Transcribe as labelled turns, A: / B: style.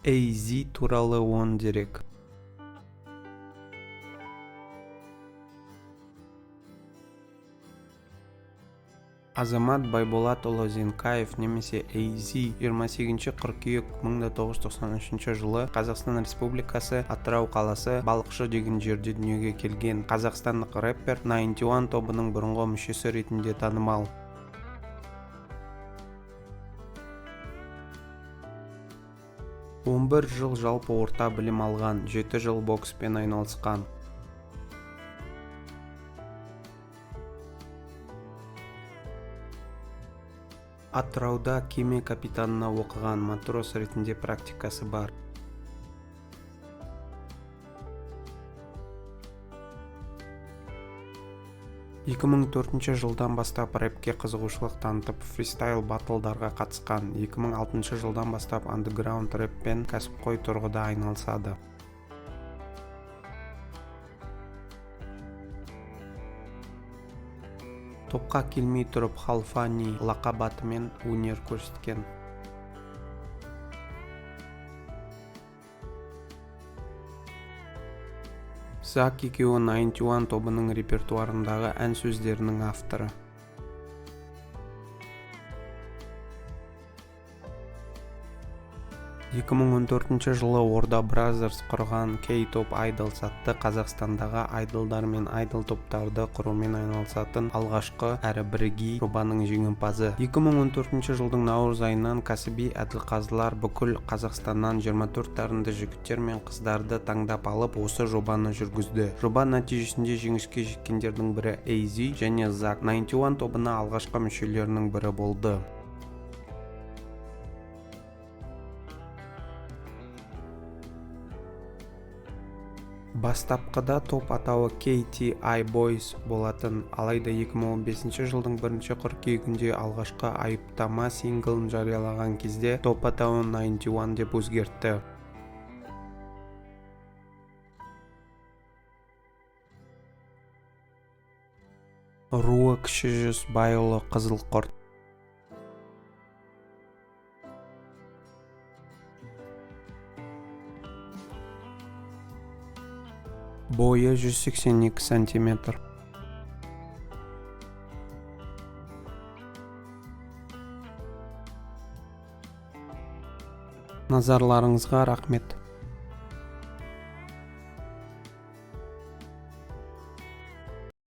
A: AZ туралы 10 дерек. Азамат Байболатұлы Зенкаев немесе AZ 28 қыркүйек 1993 жылы Қазақстан Республикасы Атырау қаласы Балықшы деген жерде дүниеге келген қазақстандық рэпер 91 тобының бұрынғы мүшесі ретінде танымал. Он 11 жыл жалпы орта білім алған, 7 жыл бокспен айналысқан. Атырауда кеме капитанына оқыған, матрос ретінде практикасы бар. Екі мың 2004 жылдан бастап рэпке қызығушылық танытып, фристайл батлдарға қатысқан. 2006 жылдан бастап андеграунд рэппен кәсіпқой тұрғыда айналысады. Топқа келмей тұрып Халфани лақабатымен өнер көрсеткен. Зак екеуі 91 тобының репертуарындағы ән сөздерінің авторы. 2014 жылы Орда Бразерс құрған K-Top Idols атты Қазақстандағы айдолдар мен айдол топтарды құрумен айналысатын алғашқы әрі бірегей жобаның жеңімпазы. 2014 жылдың наурыз айынан кәсіби әділқазылар бүкіл Қазақстаннан 24 дарынды жігіттер мен қыздарды таңдап алып, осы жобаны жүргізді. Жоба нәтижесінде жеңіске жеткендердің бірі AZ және Zak 91 тобына алғашқы мүшелерінің бірі болды. Бастапқыда топ атауы KTI Boys болатын, алайда 2015 жылдың 1 қыркүйегінде алғашқы айыптама синглын жариялаған кезде топ атауын 91 деп өзгертті. Руы кіші жүз, байұлы қызыл құрт. Бойы 182 сантиметр. Назарларыңызға рахмет.